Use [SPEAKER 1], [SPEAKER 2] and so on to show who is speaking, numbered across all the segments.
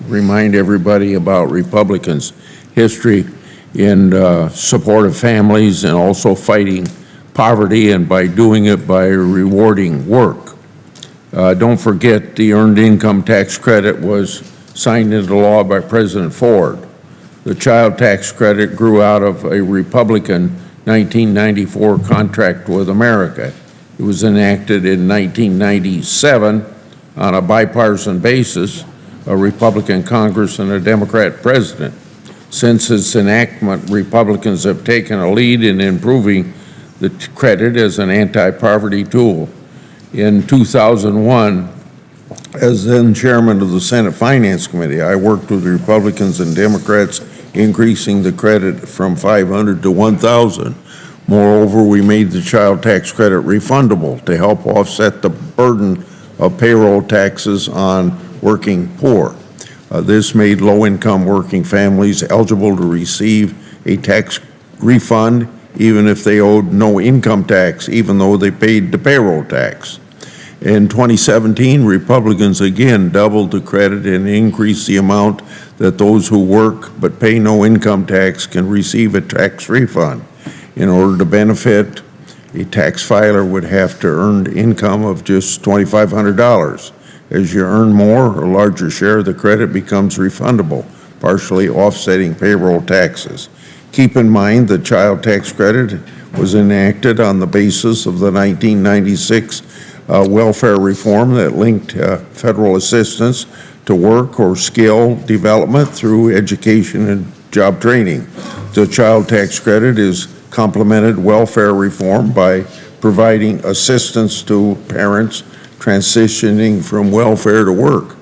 [SPEAKER 1] Remind everybody about Republicans' history in support of families and also fighting poverty, and by doing it by rewarding work. Don't forget the Earned Income Tax Credit was signed into law by President Ford. The Child Tax Credit grew out of a Republican 1994 contract with America. It was enacted in 1997 on a bipartisan basis, a Republican Congress and a Democrat president. Since its enactment, Republicans have taken a lead in improving the credit as an anti-poverty tool. In 2001, as then chairman of the Senate Finance Committee, I worked with Republicans and Democrats increasing the credit from $500 to $1,000. Moreover, we made the child tax credit refundable to help offset the burden of payroll taxes on working poor. This made low-income working families eligible to receive a tax refund even if they owed no income tax, even though they paid the payroll tax. In 2017, Republicans again doubled the credit and increased the amount that those who work but pay no income tax can receive a tax refund. In order to benefit, a tax filer would have to earn income of just $2,500. As you earn more, a larger share of the credit becomes refundable, partially offsetting payroll taxes. Keep in mind the child tax credit was enacted on the basis of the 1996 welfare reform that linked federal assistance to work or skill development through education and job training. The child tax credit is complemented welfare reform by providing assistance to parents transitioning from welfare to work.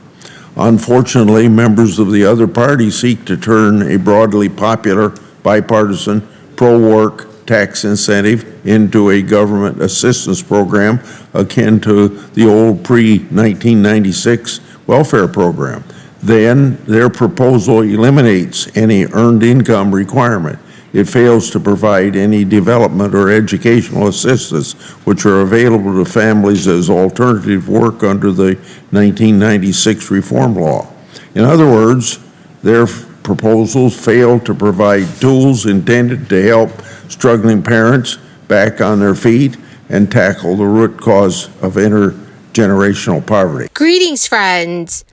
[SPEAKER 1] Unfortunately, members of the other party seek to turn a broadly popular, bipartisan, pro-work tax incentive into a government assistance program akin to the old pre-1996 welfare program. Then their proposal eliminates any earned income requirement. It fails to provide any development or educational assistance, which are available to families as alternative work under the 1996 reform law. In other words, their proposals fail to provide tools intended to help struggling parents back on their feet and tackle the root cause of intergenerational poverty.
[SPEAKER 2] Greetings, friends.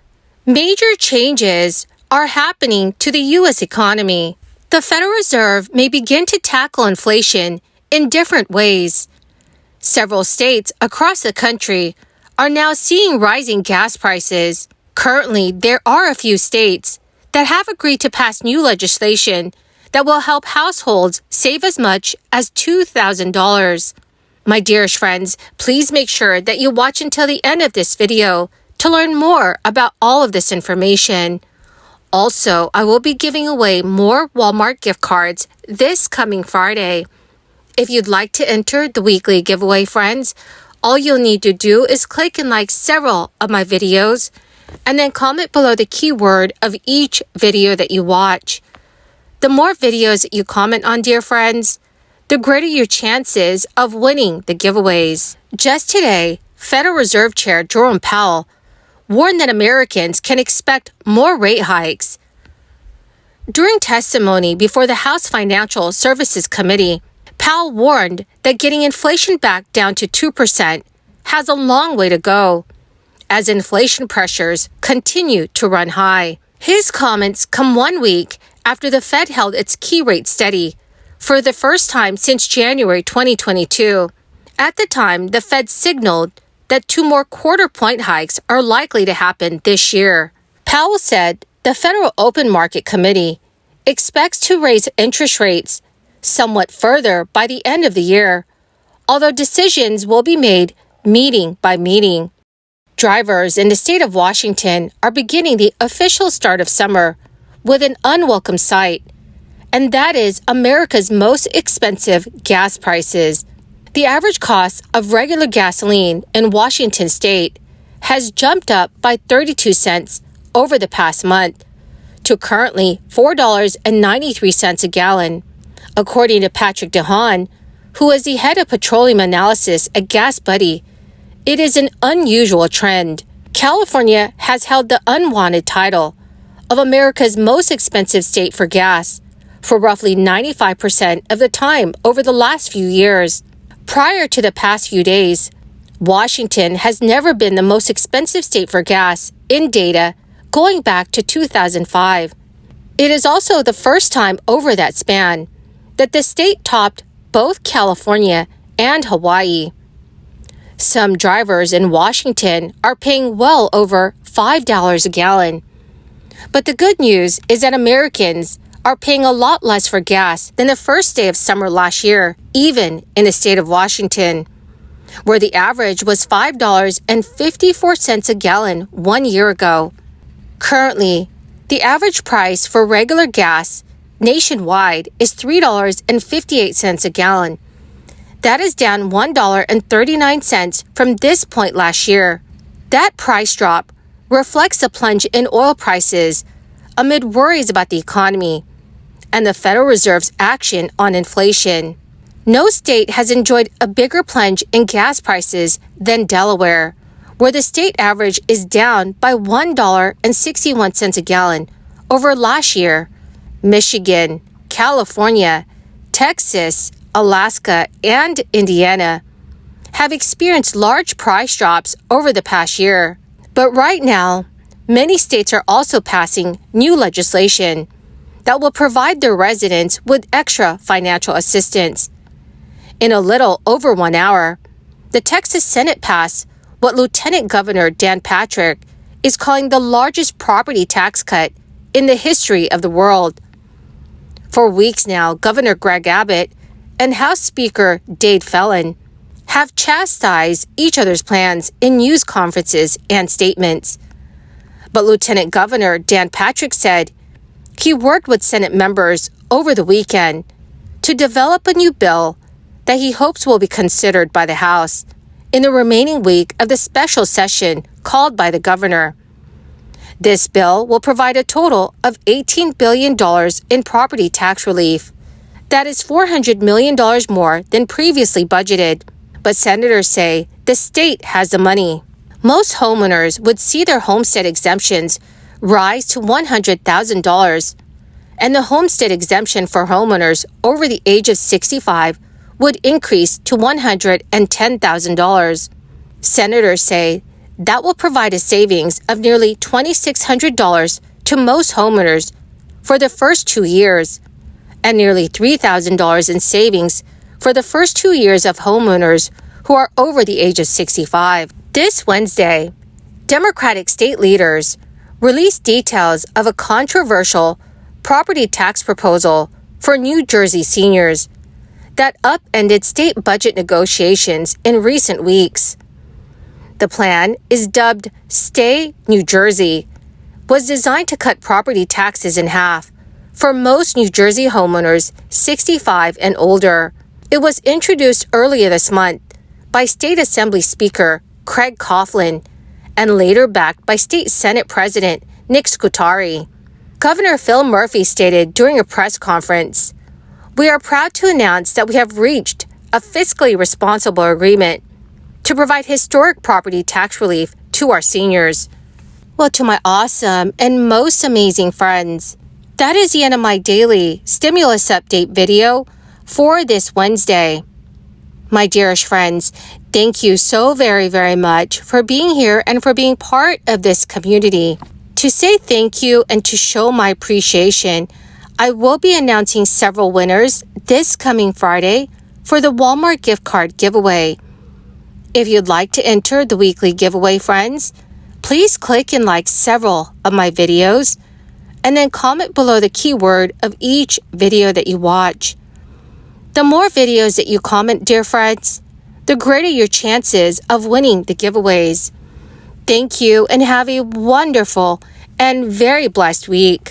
[SPEAKER 2] Major changes are happening to the U.S. economy. The Federal Reserve may begin to tackle inflation in different ways. Several states across the country are now seeing rising gas prices. Currently, there are a few states that have agreed to pass new legislation that will help households save as much as $2,000. My dearest friends, please make sure that you watch until the end of this video to learn more about all of this information. Also, I will be giving away more Walmart gift cards this coming Friday. If you'd like to enter the weekly giveaway, friends, all you'll need to do is click and like several of my videos and then comment below the keyword of each video that you watch. The more videos that you comment on, dear friends, the greater your chances of winning the giveaways. Just today, Federal Reserve Chair Jerome Powell warned that Americans can expect more rate hikes. During testimony before the House Financial Services Committee, Powell warned that getting inflation back down to 2% has a long way to go, as inflation pressures continue to run high. His comments come 1 week after the Fed held its key rate steady for the first time since January 2022. At the time, the Fed signaled that 2 more quarter-point hikes are likely to happen this year. Powell said the Federal Open Market Committee expects to raise interest rates somewhat further by the end of the year, although decisions will be made meeting by meeting. Drivers in the state of Washington are beginning the official start of summer with an unwelcome sight, and that is America's most expensive gas prices. The average cost of regular gasoline in Washington state has jumped up by 32 cents over the past month to currently $4.93 a gallon, according to Patrick DeHaan, who is the head of petroleum analysis at Gas Buddy. It is an unusual trend. California has held the unwanted title of America's most expensive state for gas for roughly 95% of the time over the last few years. Prior to the past few days, Washington has never been the most expensive state for gas in data going back to 2005. It is also the first time over that span that the state topped both California and Hawaii. Some drivers in Washington are paying well over $5 a gallon. But the good news is that Americans are paying a lot less for gas than the first day of summer last year, even in the state of Washington, where the average was $5.54 a gallon 1 year ago. Currently, the average price for regular gas nationwide is $3.58 a gallon. That is down $1.39 from this point last year. That price drop reflects a plunge in oil prices amid worries about the economy and the Federal Reserve's action on inflation. No state has enjoyed a bigger plunge in gas prices than Delaware, where the state average is down by $1.61 a gallon over last year. Michigan, California, Texas, Alaska, and Indiana have experienced large price drops over the past year. But right now, many states are also passing new legislation that will provide their residents with extra financial assistance. In a little over 1 hour, the Texas Senate passed what Lieutenant Governor Dan Patrick is calling the largest property tax cut in the history of the world. For weeks now, Governor Greg Abbott and House Speaker Dade Phelan have chastised each other's plans in news conferences and statements. But Lieutenant Governor Dan Patrick said he worked with Senate members over the weekend to develop a new bill that he hopes will be considered by the House in the remaining week of the special session called by the governor. This bill will provide a total of $18 billion in property tax relief. That is $400 million more than previously budgeted. But senators say the state has the money. Most homeowners would see their homestead exemptions rise to $100,000, and the homestead exemption for homeowners over the age of 65 would increase to $110,000. Senators say that will provide a savings of nearly $2,600 to most homeowners for the first 2 years, and nearly $3,000 in savings for the first 2 years of homeowners who are over the age of 65. This Wednesday, Democratic state leaders released details of a controversial property tax proposal for New Jersey seniors that upended state budget negotiations in recent weeks. The plan is dubbed Stay New Jersey, was designed to cut property taxes in half for most New Jersey homeowners 65 and older. It was introduced earlier this month by State Assembly Speaker Craig Coughlin and later backed by State Senate President Nick Scutari. Governor Phil Murphy stated during a press conference, "We are proud to announce that we have reached a fiscally responsible agreement to provide historic property tax relief to our seniors." Well, to my awesome and most amazing friends, that is the end of my daily stimulus update video for this Wednesday. My dearest friends, thank you so very, very much for being here and for being part of this community. To say thank you and to show my appreciation, I will be announcing several winners this coming Friday for the Walmart gift card giveaway. If you'd like to enter the weekly giveaway, friends, please click and like several of my videos and then comment below the keyword of each video that you watch. The more videos that you comment, dear friends, the greater your chances of winning the giveaways. Thank you and have a wonderful and very blessed week.